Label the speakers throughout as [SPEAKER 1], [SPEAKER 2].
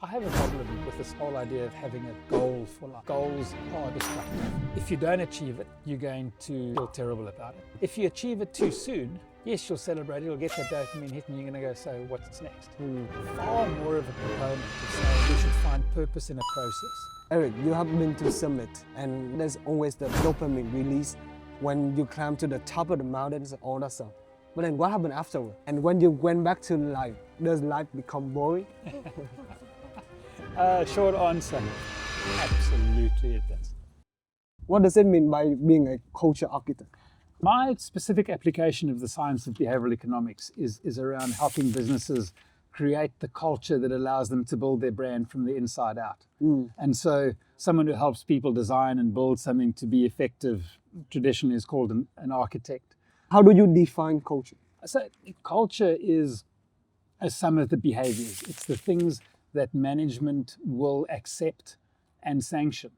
[SPEAKER 1] I have a problem with this whole idea of having a goal for life. Goals are destructive. If you don't achieve it, you're going to feel terrible about it. If you achieve it too soon, yes, you'll celebrate, you'll get that dopamine hit and you're going to go, so what's next? Far more of a proponent of saying we should find purpose in a process.
[SPEAKER 2] Erik, you have been to summit and there's always the dopamine release when you climb to the top of the mountains and all that stuff. But then what happened afterward? And when you went back to life, does life become boring?
[SPEAKER 1] Short answer, absolutely it does.
[SPEAKER 2] What does it mean by being a culture architect?
[SPEAKER 1] My specific application of the science of behavioral economics is around helping businesses create the culture that allows them to build their brand from the inside out. And so someone who helps people design and build something to be effective traditionally is called an architect.
[SPEAKER 2] How do you define culture?
[SPEAKER 1] So culture is a sum of the behaviors. It's the things that management will accept and sanction.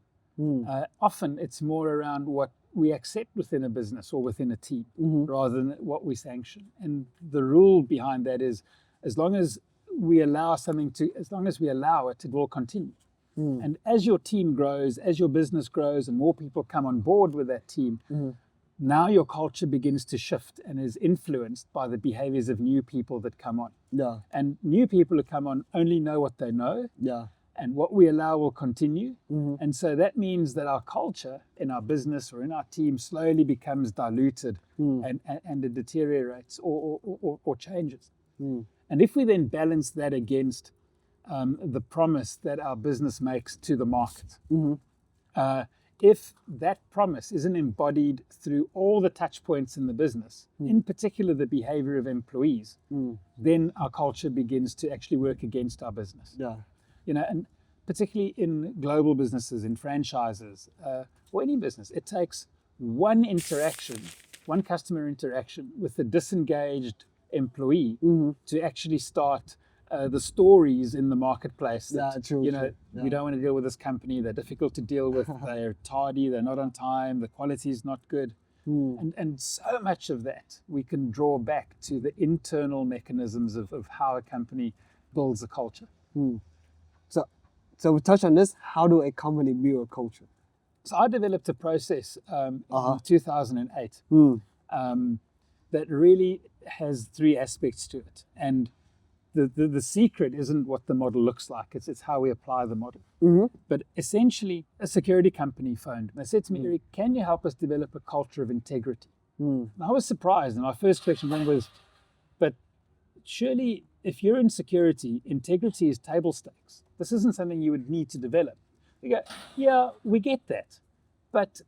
[SPEAKER 1] Often it's more around what we accept within a business or within a team rather than what we sanction. And the rule behind that is as long as we allow it, it will continue. And as your team grows, as your business grows and more people come on board with that team, now your culture begins to shift and is influenced by the behaviors of new people that come on. And new people who come on only know what they know. And what we allow will continue. And so that means that our culture in our business or in our team slowly becomes diluted and it deteriorates or changes. And if we then balance that against the promise that our business makes to the market, if that promise isn't embodied through all the touch points in the business, in particular the behavior of employees, then our culture begins to actually work against our business. You know, and particularly in global businesses, in franchises, or any business, it takes one customer interaction with a disengaged employee to actually start the stories in the marketplace that, we don't want to deal with this company, they're difficult to deal with, they're tardy, they're not on time, the quality is not good. And so much of that we can draw back to the internal mechanisms of how a company builds a culture.
[SPEAKER 2] So we touch on this, how do a company build a culture?
[SPEAKER 1] So I developed a process in 2008 that really has three aspects to it. And the secret isn't what the model looks like, it's how we apply the model. But essentially, a security company phoned. They said to me, Erik, can you help us develop a culture of integrity? And I was surprised, and my first question then was, but surely if you're in security, integrity is table stakes. This isn't something you would need to develop. They go, yeah, we get that. But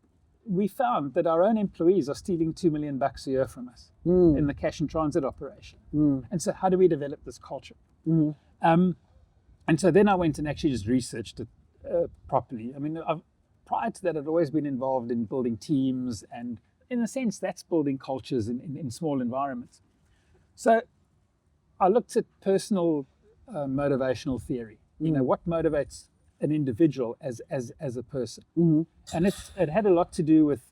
[SPEAKER 1] we found that our own employees are stealing $2 million a year from us in the cash and transit operation. And so how do we develop this culture? And so then I went and actually just researched it properly. I mean, prior to that, I'd always been involved in building teams, and in a sense, that's building cultures in small environments. So I looked at personal motivational theory. You know, what motivates an individual as a person. And it had a lot to do with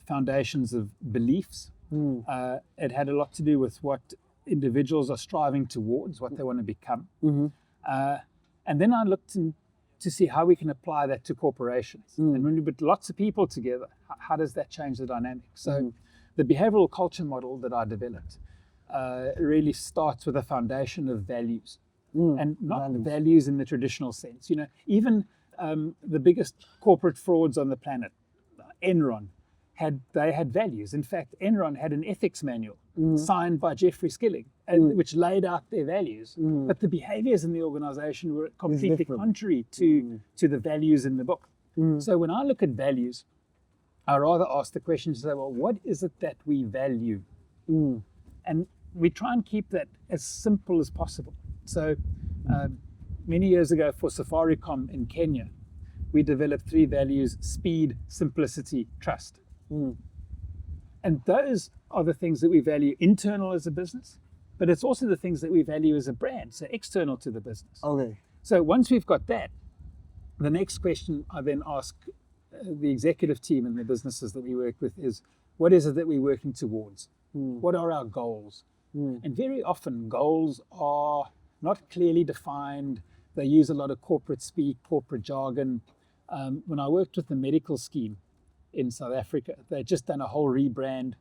[SPEAKER 1] foundations of beliefs. It had a lot to do with what individuals are striving towards, what they want to become. And then I looked to see how we can apply that to corporations. And when we put lots of people together, how does that change the dynamic? So the behavioral culture model that I developed really starts with a foundation of values. And not values in the traditional sense. You know, even the biggest corporate frauds on the planet, Enron, had values. In fact, Enron had an ethics manual signed by Jeffrey Skilling, which laid out their values. But the behaviors in the organization were completely contrary to the values in the book. So when I look at values, I rather ask the question to say, well, what is it that we value? And we try and keep that as simple as possible. So many years ago for Safaricom in Kenya, we developed three values: speed, simplicity, trust. And those are the things that we value internal as a business, but it's also the things that we value as a brand, so external to the business. So once we've got that, the next question I then ask the executive team and the businesses that we work with is, what is it that we're working towards? What are our goals? And very often goals are not clearly defined. They use a lot of corporate speak, corporate jargon. When I worked with the medical scheme in South Africa, they'd just done a whole rebrand.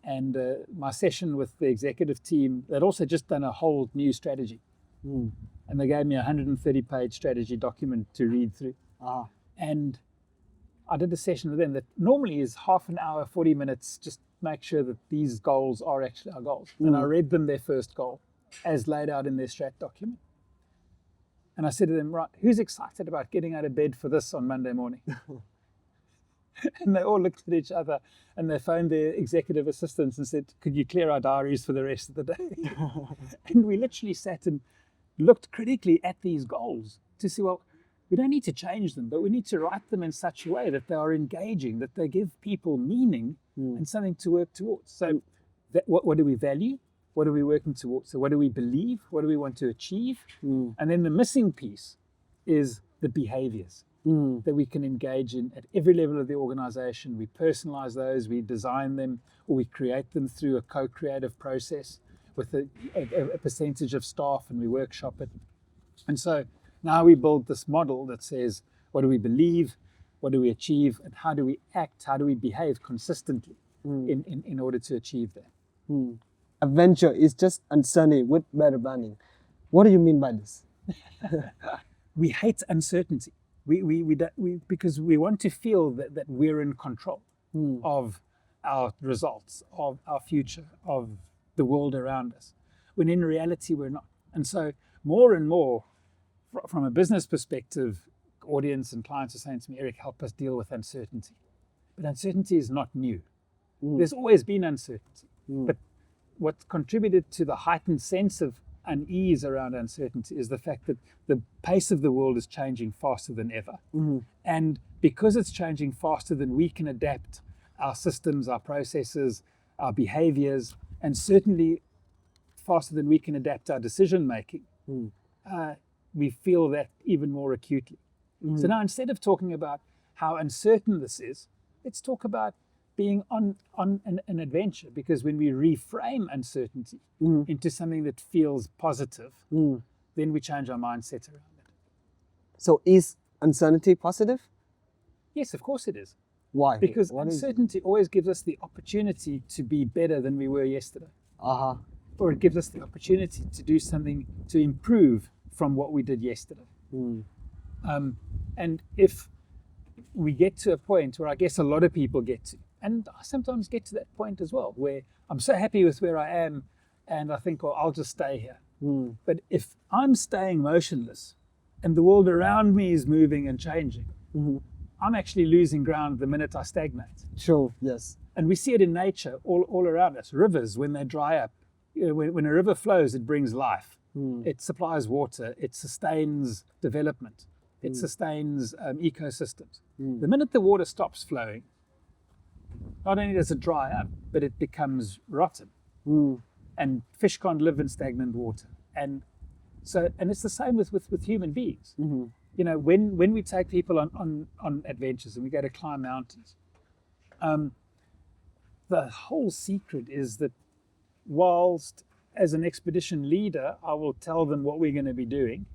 [SPEAKER 1] And my session with the executive team, they'd also just done a whole new strategy. And they gave me a 130-page strategy document to read through. And I did a session with them that normally is half an hour, 40 minutes, just make sure that these goals are actually our goals. And I read them their first goal as laid out in their strat document. And I said to them, right, who's excited about getting out of bed for this on Monday morning? And they all looked at each other and they phoned their executive assistants and said, could you clear our diaries for the rest of the day? And we literally sat and looked critically at these goals to see, well, we don't need to change them, but we need to write them in such a way that they are engaging, that they give people meaning and something to work towards. So what do we value? What are we working towards? So what do we believe? What do we want to achieve? And then the missing piece is the behaviors that we can engage in at every level of the organization. We personalize those, we design them, or we create them through a co-creative process with a percentage of staff, and we workshop it. And so now we build this model that says, what do we believe? What do we achieve? And how do we act? How do we behave consistently in order to achieve that?
[SPEAKER 2] Adventure is just uncertainty with better planning. What do you mean by this?
[SPEAKER 1] We hate uncertainty. Because we want to feel that we're in control of our results, of our future, of the world around us, when in reality we're not. And so more and more, from a business perspective, audience and clients are saying to me, Erik, help us deal with uncertainty. But uncertainty is not new. There's always been uncertainty. But what contributed to the heightened sense of unease around uncertainty is the fact that the pace of the world is changing faster than ever. And because it's changing faster than we can adapt our systems, our processes, our behaviors, and certainly faster than we can adapt our decision making, we feel that even more acutely. So now, instead of talking about how uncertain this is, let's talk about being on an adventure, because when we reframe uncertainty into something that feels positive, then we change our mindset around it.
[SPEAKER 2] So is uncertainty positive?
[SPEAKER 1] Yes, of course it is.
[SPEAKER 2] Why?
[SPEAKER 1] Because uncertainty always gives us the opportunity to be better than we were yesterday. Or it gives us the opportunity to do something to improve from what we did yesterday. And if we get to a point where I guess a lot of people get to, and I sometimes get to that point as well, where I'm so happy with where I am and I think, well, I'll just stay here. But if I'm staying motionless and the world around me is moving and changing, I'm actually losing ground the minute I stagnate.
[SPEAKER 2] Sure, yes.
[SPEAKER 1] And we see it in nature all around us. Rivers, when they dry up, when a river flows, it brings life. It supplies water, it sustains development, it sustains ecosystems. The minute the water stops flowing, not only does it dry up, but it becomes rotten. And fish can't live in stagnant water. And it's the same with human beings. You know, when we take people on adventures and we go to climb mountains, the whole secret is that whilst as an expedition leader, I will tell them what we're going to be doing,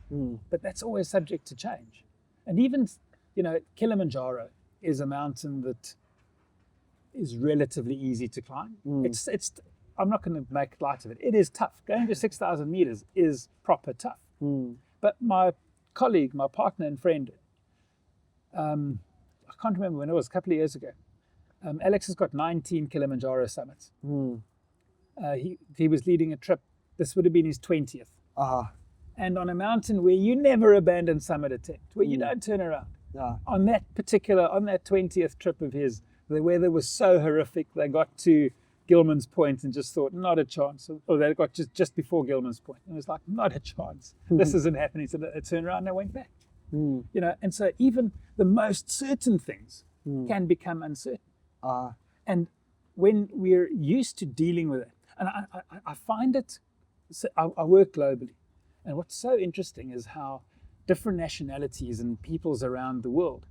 [SPEAKER 1] but that's always subject to change. And even, you know, Kilimanjaro is a mountain that is relatively easy to climb. I'm not going to make light of it. It is tough. Going to 6,000 meters is proper tough. But my colleague, my partner and friend, I can't remember when it was, a couple of years ago, Alex has got 19 Kilimanjaro summits. He was leading a trip. This would have been his 20th. And on a mountain where you never abandon summit attempt, where you don't turn around. On that 20th trip of his, the weather was so horrific. They got to Gilman's Point and just thought, not a chance. Or they got just before Gilman's Point. And it was like, not a chance. This isn't happening. So they turned around and they went back. You know, and so even the most certain things can become uncertain. And when we're used to dealing with it, and I find it, so I work globally. And what's so interesting is how different nationalities and peoples around the world,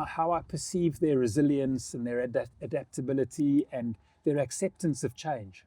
[SPEAKER 1] how I perceive their resilience and their adaptability and their acceptance of change.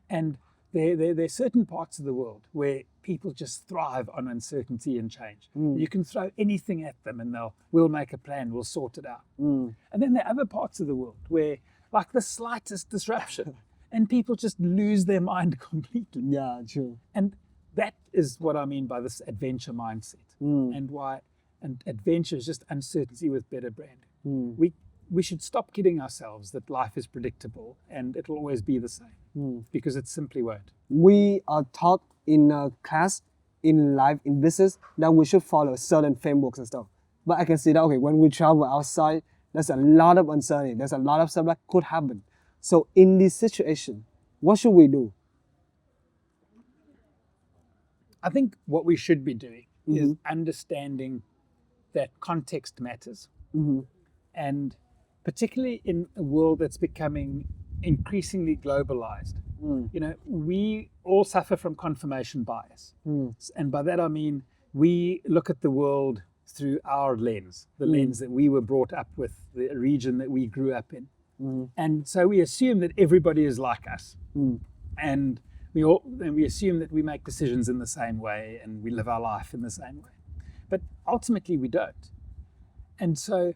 [SPEAKER 1] And there are certain parts of the world where people just thrive on uncertainty and change. You can throw anything at them and we'll make a plan, we'll sort it out. And then there are other parts of the world where like the slightest disruption and people just lose their mind completely.
[SPEAKER 2] Yeah, true.
[SPEAKER 1] And that is what I mean by this adventure mindset, and adventure is just uncertainty with better branding. We should stop kidding ourselves that life is predictable and it will always be the same, because it simply won't.
[SPEAKER 2] We are taught in a class, in life, in business, that we should follow certain frameworks and stuff. But I can see that, okay, when we travel outside, there's a lot of uncertainty. There's a lot of stuff that could happen. So in this situation, what should we do?
[SPEAKER 1] I think what we should be doing is understanding that context matters. And particularly in a world that's becoming increasingly globalized, we all suffer from confirmation bias. And by that I mean we look at the world through our lens, the lens that we were brought up with, the region that we grew up in. And so we assume that everybody is like us. And we assume that we make decisions in the same way and we live our life in the same way. But ultimately we don't. And so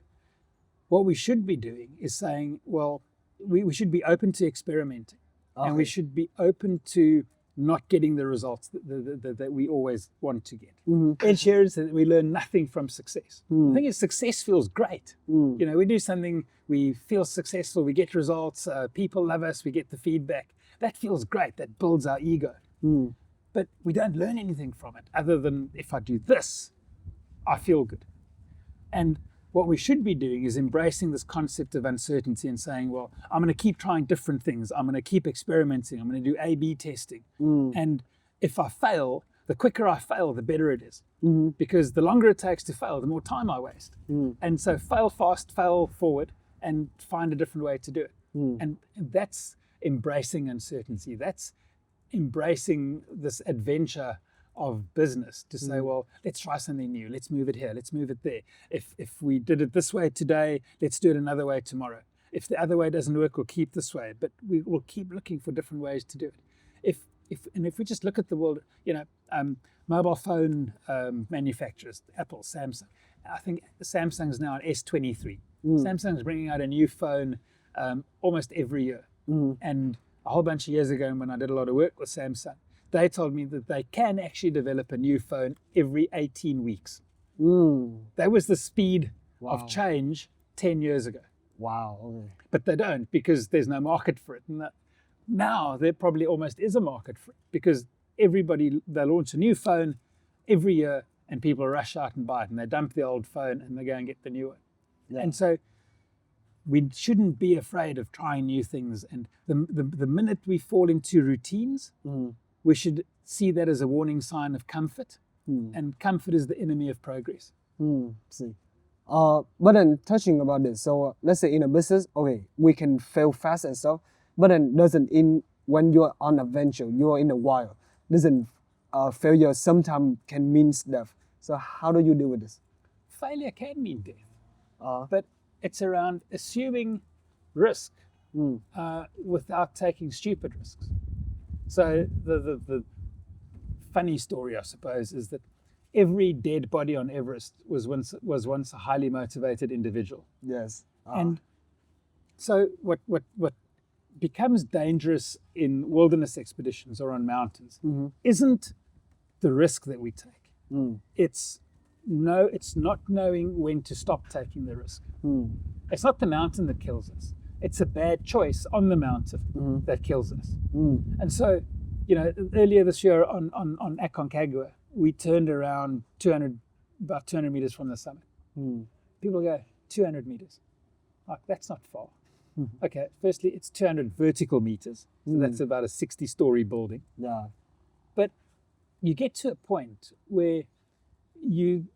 [SPEAKER 1] what we should be doing is saying, well, we should be open to experimenting. And we should be open to not getting the results that we always want to get. Ed Sheeran said that we learn nothing from success. The thing is, success feels great. We do something, we feel successful, we get results, people love us, we get the feedback. That feels great, that builds our ego. But we don't learn anything from it other than if I do this, I feel good. And what we should be doing is embracing this concept of uncertainty and saying, well, I'm going to keep trying different things. I'm going to keep experimenting. I'm going to do A/B testing. And if I fail, the quicker I fail, the better it is. Because the longer it takes to fail, the more time I waste. And so fail fast, fail forward, and find a different way to do it. And that's embracing uncertainty. That's embracing this adventure of business to say, well, let's try something new. Let's move it here. Let's move it there. If we did it this way today, let's do it another way tomorrow. If the other way doesn't work, we'll keep this way. But we will keep looking for different ways to do it. If we just look at the world, mobile phone manufacturers, Apple, Samsung. I think Samsung is now on S23. Samsung is bringing out a new phone almost every year. And a whole bunch of years ago, when I did a lot of work with Samsung, they told me that they can actually develop a new phone every 18 weeks. That was the speed of change 10 years ago.
[SPEAKER 2] Wow. Okay.
[SPEAKER 1] But they don't, because there's no market for it. And now there probably almost is a market for it, because they launch a new phone every year and people rush out and buy it, and they dump the old phone and they go and get the new one. Yeah. And so we shouldn't be afraid of trying new things. And the minute we fall into routines, we should see that as a warning sign of comfort. And comfort is the enemy of progress.
[SPEAKER 2] See. But then touching about this, so let's say in a business, okay, we can fail fast and stuff, but then when you're on a venture, you're in the wild, failure sometimes can mean death. So how do you deal with this?
[SPEAKER 1] Failure can mean death, but it's around assuming risk without taking stupid risks. So the funny story, I suppose, is that every dead body on Everest was once a highly motivated individual.
[SPEAKER 2] Yes.
[SPEAKER 1] And so what becomes dangerous in wilderness expeditions or on mountains isn't the risk that we take. It's not knowing when to stop taking the risk. It's not the mountain that kills us. It's a bad choice on the mountain that kills us. And so, earlier this year on Aconcagua, we turned around about 200 meters from the summit. People go, 200 meters. Like, that's not far. Okay, firstly, it's 200 vertical meters. So that's about a 60-story building.
[SPEAKER 2] Yeah.
[SPEAKER 1] But you get to a point where you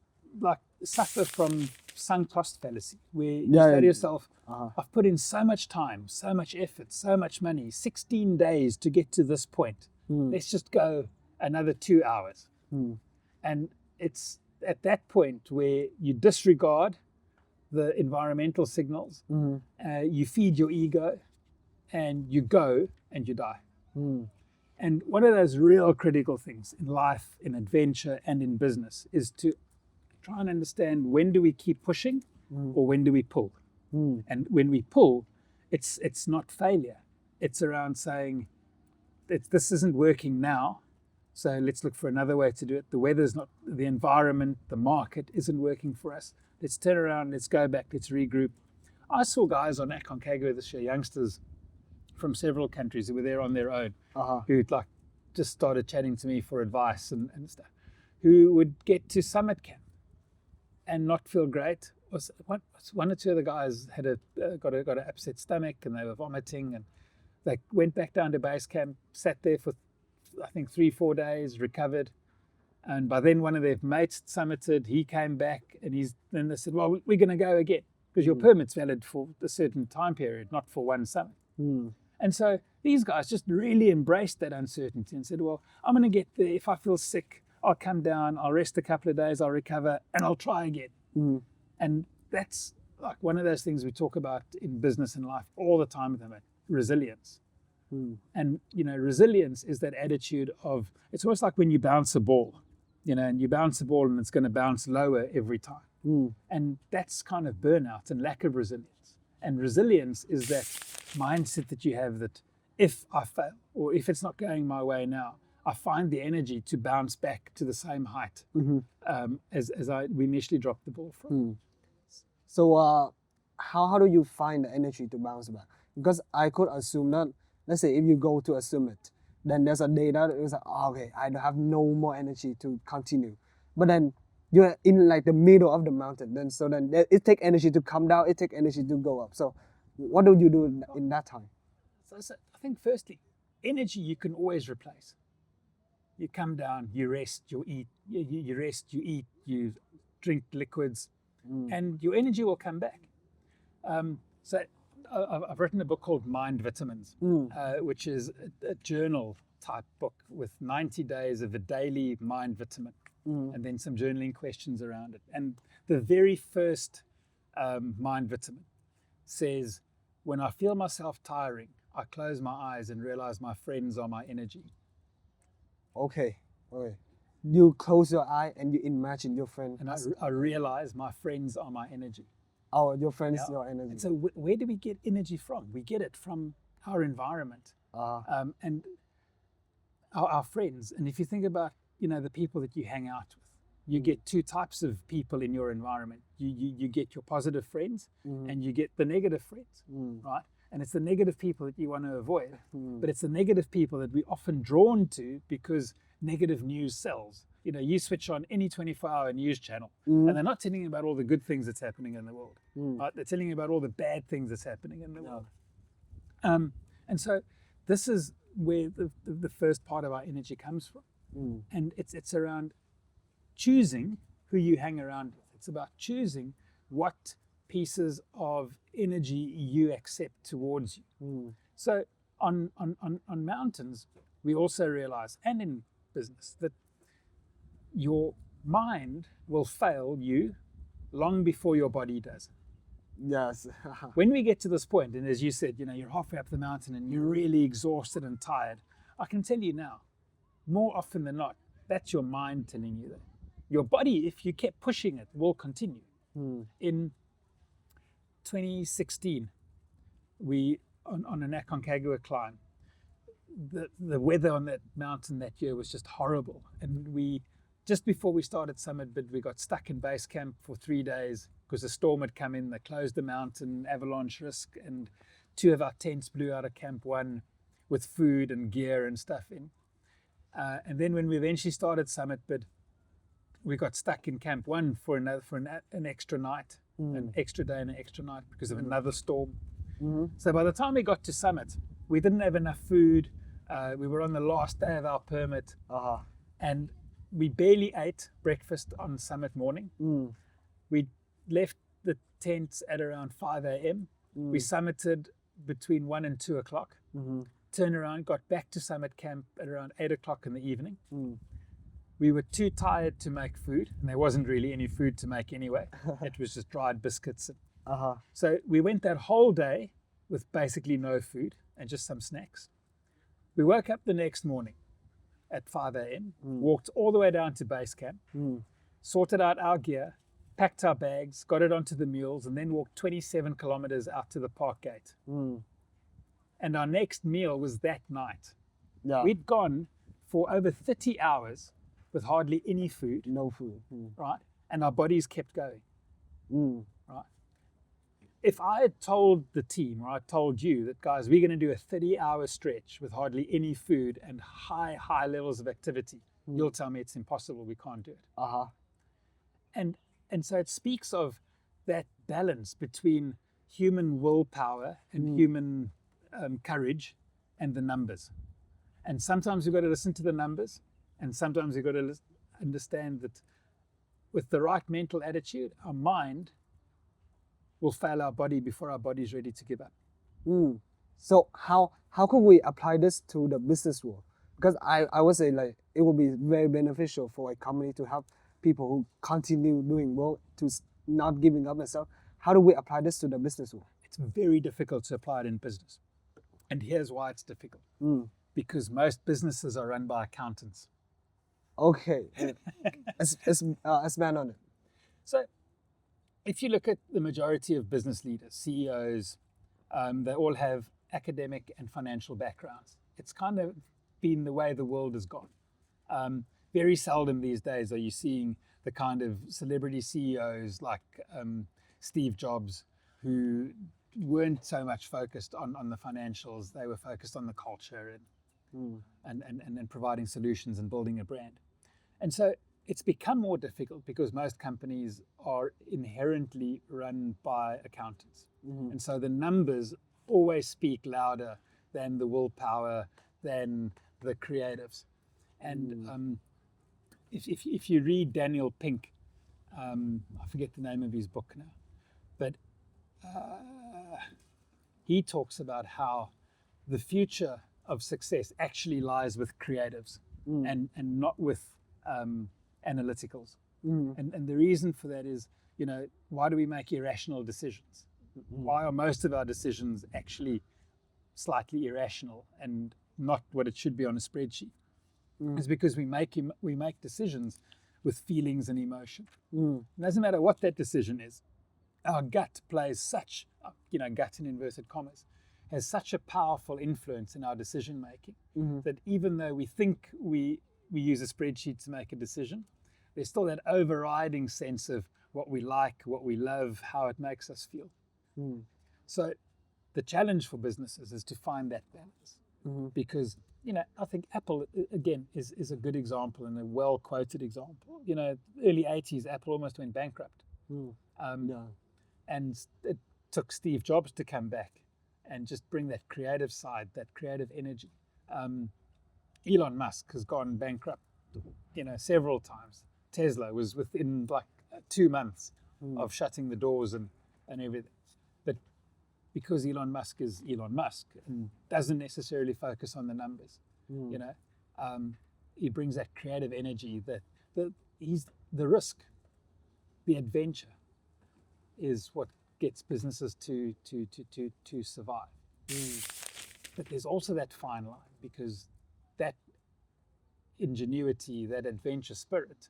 [SPEAKER 1] suffer from sunk cost fallacy, where you say to yourself, I've put in so much time, so much effort, so much money, 16 days to get to this point. Let's just go another 2 hours. And it's at that point where you disregard the environmental signals, you feed your ego, and you go and you die. And one of those real critical things in life, in adventure, and in business is to try and understand, when do we keep pushing or when do we pull? And when we pull, it's not failure. It's around saying, this isn't working now, so let's look for another way to do it. The weather's not, the environment, the market isn't working for us. Let's turn around, let's go back, let's regroup. I saw guys on Aconcagua this year, youngsters from several countries who were there on their own, who'd like just started chatting to me for advice and stuff, who would get to summit camp and not feel great. One or two of the guys had got an upset stomach and they were vomiting, and they went back down to base camp, sat there for I think 3-4 days, recovered. And by then one of their mates summited, he came back, and then they said, well, we're going to go again, because your permit's valid for a certain time period, not for one summit. And so these guys just really embraced that uncertainty and said, well, I'm going to get there. If I feel sick, I'll come down, I'll rest a couple of days, I'll recover, and I'll try again. And that's like one of those things we talk about in business and life all the time with them, resilience. And, resilience is that attitude of, it's almost like when you bounce a ball, and you bounce a ball and it's going to bounce lower every time. And that's kind of burnout and lack of resilience. And resilience is that mindset that you have that if I fail or if it's not going my way now, I find the energy to bounce back to the same height as we initially dropped the ball from.
[SPEAKER 2] So how do you find the energy to bounce back? Because I could assume that, let's say if you go to a summit, then there's a day that it's like, okay, I don't have no more energy to continue. But then you're in like the middle of the mountain, then it takes energy to come down, it takes energy to go up. So what do you do in that time?
[SPEAKER 1] So I think firstly, energy you can always replace. You come down, you rest, you eat, you rest, you eat, you drink liquids, and your energy will come back. So I've written a book called Mind Vitamins, which is a journal type book with 90 days of a daily mind vitamin. And then some journaling questions around it. And the very first mind vitamin says, when I feel myself tiring, I close my eyes and realize my friends are my energy.
[SPEAKER 2] Okay. You close your eye and you imagine your friend.
[SPEAKER 1] And I realize my friends are my energy.
[SPEAKER 2] Oh, your friends, your energy.
[SPEAKER 1] And so where do we get energy from? We get it from our environment and our friends. And if you think about the people that you hang out with, you get two types of people in your environment. You get your positive friends and you get the negative friends, right? And it's the negative people that you want to avoid, but it's the negative people that we're often drawn to because negative news sells. You switch on any 24-hour news channel and they're not telling you about all the good things that's happening in the world, right? They're telling you about all the bad things that's happening in the world. And so this is where the first part of our energy comes from. And it's around choosing who you hang around with. It's about choosing what pieces of energy you accept towards you. So on mountains, we also realize, and in business, that your mind will fail you long before your body does.
[SPEAKER 2] Yes.
[SPEAKER 1] When we get to this point, and as you said, you're halfway up the mountain and you're really exhausted and tired, I can tell you now, more often than not, that's your mind telling you that. Your body, if you kept pushing it, will continue. In 2016, we, on an Aconcagua climb, the weather on that mountain that year was just horrible. And just before we started summit bid, we got stuck in base camp for 3 days because a storm had come in. They closed the mountain, avalanche risk, and 2 of our tents blew out of Camp 1 with food and gear and stuff in. And then when we eventually started summit bid, we got stuck in Camp 1 for an extra night, an extra day and an extra night because of another storm. So by the time we got to summit, we didn't have enough food. We were on the last day of our permit, and we barely ate breakfast on summit morning. We left the tents at around 5 a.m. We summited between 1 and 2 o'clock. Turned around, got back to summit camp at around 8 o'clock in the evening. We were too tired to make food, and there wasn't really any food to make anyway. It was just dried biscuits. So we went that whole day with basically no food and just some snacks. We woke up the next morning at 5 a.m., walked all the way down to base camp, sorted out our gear, packed our bags, got it onto the mules, and then walked 27 kilometers out to the park gate. And our next meal was that night.
[SPEAKER 2] Yeah.
[SPEAKER 1] We'd gone for over 30 hours with hardly any food.
[SPEAKER 2] No food.
[SPEAKER 1] Right? And our bodies kept going. Right? If I had told the team, or I told you that, guys, we're going to do a 30-hour stretch with hardly any food and high levels of activity, you'll tell me it's impossible, we can't do it. And so it speaks of that balance between human willpower and human courage and the numbers. And sometimes we've got to listen to the numbers, and sometimes we've got to understand that with the right mental attitude, our mind will fail our body before our body is ready to give up.
[SPEAKER 2] So how could we apply this to the business world? Because I would say like it would be very beneficial for a company to have people who continue doing well, to not giving up and stuff. How do we apply this to the business world?
[SPEAKER 1] It's very difficult to apply it in business. And here's why it's difficult. Because most businesses are run by accountants.
[SPEAKER 2] Okay. Expand on it.
[SPEAKER 1] So if you look at the majority of business leaders, CEOs, they all have academic and financial backgrounds. It's kind of been the way the world has gone. Very seldom these days are you seeing the kind of celebrity CEOs like Steve Jobs, who weren't so much focused on the financials. They were focused on the culture and providing solutions and building a brand. And so it's become more difficult because most companies are inherently run by accountants. And so the numbers always speak louder than the willpower, than the creatives. And if you read Daniel Pink, I forget the name of his book now, but he talks about how the future of success actually lies with creatives and not with analyticals. And the reason for that is, why do we make irrational decisions? Why are most of our decisions actually slightly irrational and not what it should be on a spreadsheet? It's because we make decisions with feelings and emotion. It doesn't matter what that decision is. Our gut plays such, gut in inverted commas, has such a powerful influence in our decision making that even though we think we use a spreadsheet to make a decision, there's still that overriding sense of what we like, what we love, how it makes us feel. So the challenge for businesses is to find that balance because, I think Apple, again, is a good example and a well-quoted example. Early 80s, Apple almost went bankrupt. And it took Steve Jobs to come back and just bring that creative side, that creative energy. Elon Musk has gone bankrupt, several times. Tesla was within like 2 months of shutting the doors and everything. But because Elon Musk is Elon Musk and doesn't necessarily focus on the numbers, he brings that creative energy that he's the risk, the adventure is what gets businesses to survive. But there's also that fine line, because that ingenuity, that adventure spirit,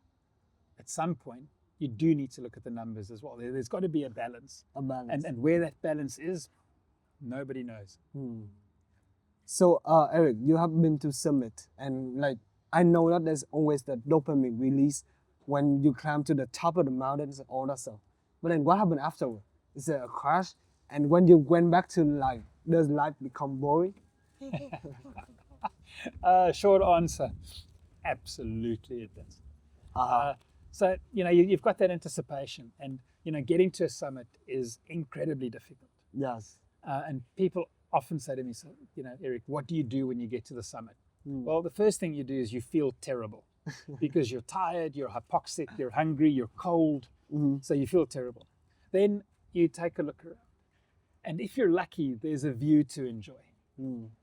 [SPEAKER 1] at some point you do need to look at the numbers as well. There's got to be a balance. And where that balance is, nobody knows.
[SPEAKER 2] So Erik, you have been to summit, and I know that there's always the dopamine release when you climb to the top of the mountains and all that stuff. But then what happened afterward? Is there a crash? And when you went back to life, does life become boring?
[SPEAKER 1] Short answer, absolutely it does. So, you've got that anticipation, and, getting to a summit is incredibly difficult.
[SPEAKER 2] Yes.
[SPEAKER 1] And people often say to me, so, Erik, what do you do when you get to the summit? Well, the first thing you do is you feel terrible because you're tired, you're hypoxic, you're hungry, you're cold. So you feel terrible. Then you take a look around. And if you're lucky, there's a view to enjoy.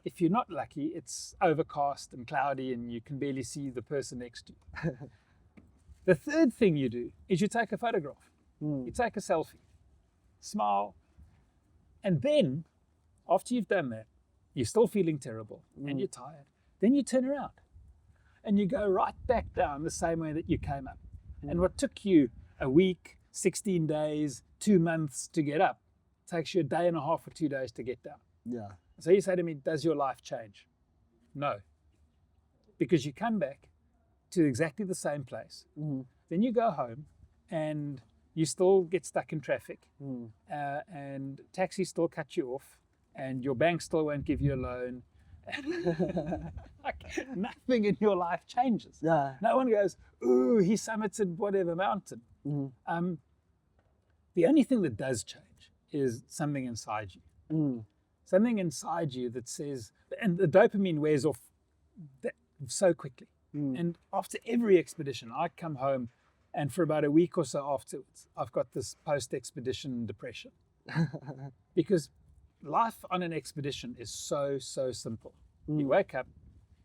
[SPEAKER 1] If you're not lucky, it's overcast and cloudy and you can barely see the person next to you. The third thing you do is you take a photograph. You take a selfie, smile, and then after you've done that, you're still feeling terrible and you're tired. Then you turn around and you go right back down the same way that you came up. And what took you a week, 16 days, 2 months to get up, takes you a day and a half or 2 days to get down.
[SPEAKER 2] Yeah.
[SPEAKER 1] So you say to me, does your life change? No. Because you come back to exactly the same place. Then you go home and you still get stuck in traffic, and taxis still cut you off, and your bank still won't give you a loan. Like, nothing in your life changes.
[SPEAKER 2] Yeah.
[SPEAKER 1] No one goes, ooh, he summited whatever mountain. The only thing that does change is something inside you. Something inside you that says, and the dopamine wears off so quickly. And after every expedition, I come home, and for about a week or so afterwards, I've got this post-expedition depression. Because life on an expedition is so simple. You wake up,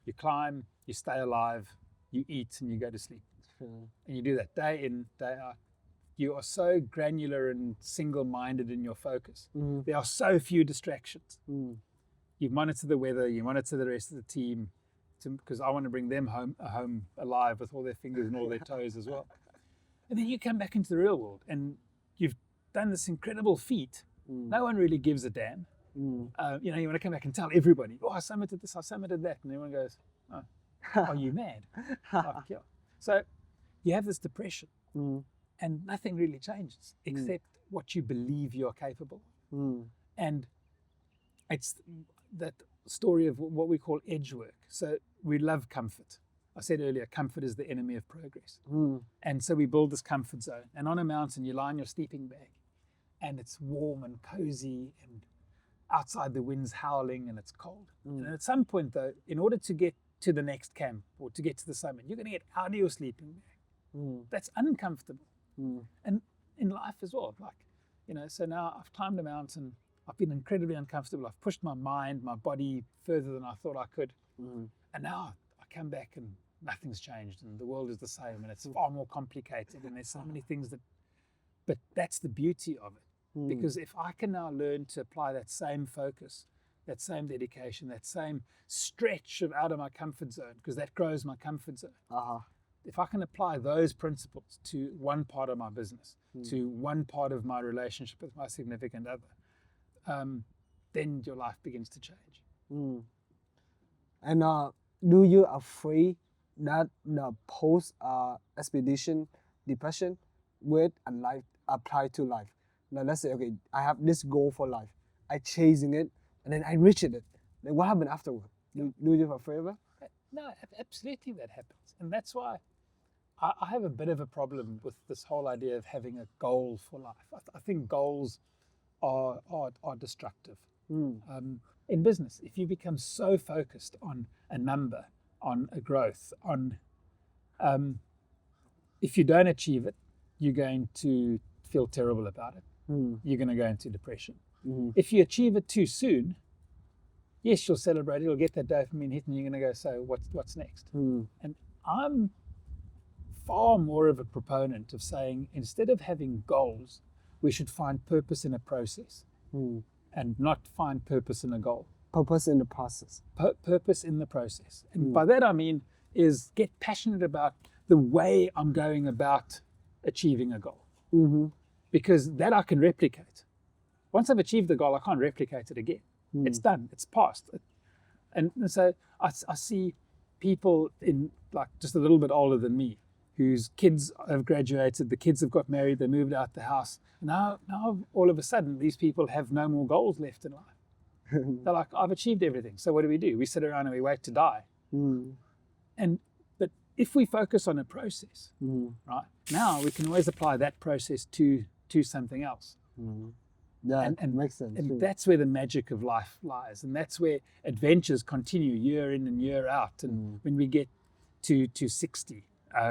[SPEAKER 1] you climb, you stay alive, you eat, and you go to sleep. And you do that day in, day out. You are so granular and single-minded in your focus. There are so few distractions. You monitor the weather, you monitor the rest of the team, because I want to bring them home alive with all their fingers and all their toes as well. And then you come back into the real world, and you've done this incredible feat. No one really gives a damn. You want to come back and tell everybody, oh, I summited this, I summited that. And everyone goes, oh, are you mad? Like, yeah. So you have this depression, and nothing really changes except what you believe you're capable of. And it's that story of what we call edge work. So we love comfort. I said earlier, comfort is the enemy of progress. And so we build this comfort zone. And on a mountain, you lie in your sleeping bag, and it's warm and cozy, and outside the wind's howling and it's cold. And at some point, though, in order to get to the next camp or to get to the summit, you're going to get out of your sleeping bag. That's uncomfortable. And in life as well, so now I've climbed a mountain. I've been incredibly uncomfortable. I've pushed my mind, my body further than I thought I could. And now I come back and nothing's changed, and the world is the same, and it's far more complicated, and there's so many things but that's the beauty of it. Because if I can now learn to apply that same focus, that same dedication, that same stretch out of my comfort zone, because that grows my comfort zone. If I can apply those principles to one part of my business, to one part of my relationship with my significant other, then your life begins to change.
[SPEAKER 2] And do you afraid that the post expedition depression will apply to life? Now let's say, okay, I have this goal for life. I chasing it, and then I reach it. Then what happened afterward? Do you afraid of it?
[SPEAKER 1] No, absolutely that happens. And that's why I have a bit of a problem with this whole idea of having a goal for life. I think goals are destructive. In business, if you become so focused on a number, on a growth, if you don't achieve it, you're going to feel terrible about it. You're going to go into depression. If you achieve it too soon, yes, you'll celebrate it, you'll get that dopamine hit, and you're going to go, so what's next? And I'm far more of a proponent of saying, instead of having goals, we should find purpose in a process and not find purpose in a goal.
[SPEAKER 2] Purpose in the process.
[SPEAKER 1] Purpose in the process. And by that I mean is get passionate about the way I'm going about achieving a goal. Because that I can replicate. Once I've achieved the goal, I can't replicate it again. It's done, it's passed. And so I see people in just a little bit older than me, whose kids have graduated, the kids have got married, they moved out the house. Now all of a sudden, these people have no more goals left in life. They're like, I've achieved everything. So what do? We sit around and we wait to die. But if we focus on a process, right, now we can always apply that process to something else.
[SPEAKER 2] Yeah, and makes sense.
[SPEAKER 1] And that's where the magic of life lies. And that's where adventures continue year in and year out. And when we get to 60,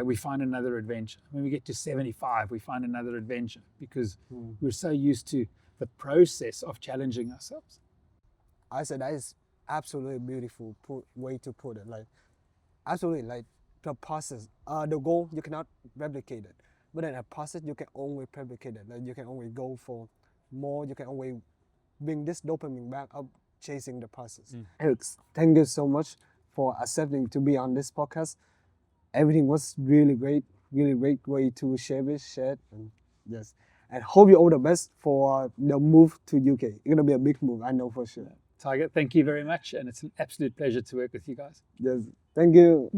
[SPEAKER 1] we find another adventure. When we get to 75, we find another adventure, because we're so used to the process of challenging ourselves.
[SPEAKER 2] I said that is absolutely beautiful way to put it. Absolutely, the process, the goal, you cannot replicate it. But then a process, you can always replicate it. You can always go for more. You can always bring this dopamine back up, chasing the process. Erik, thank you so much for accepting to be on this podcast. everything was really great way to share it. And yes, and hope you all the best for the move to UK. It's gonna be a big move, I know for sure.
[SPEAKER 1] Tiger, thank you very much, and it's an absolute pleasure to work with you guys.
[SPEAKER 2] Yes, thank you.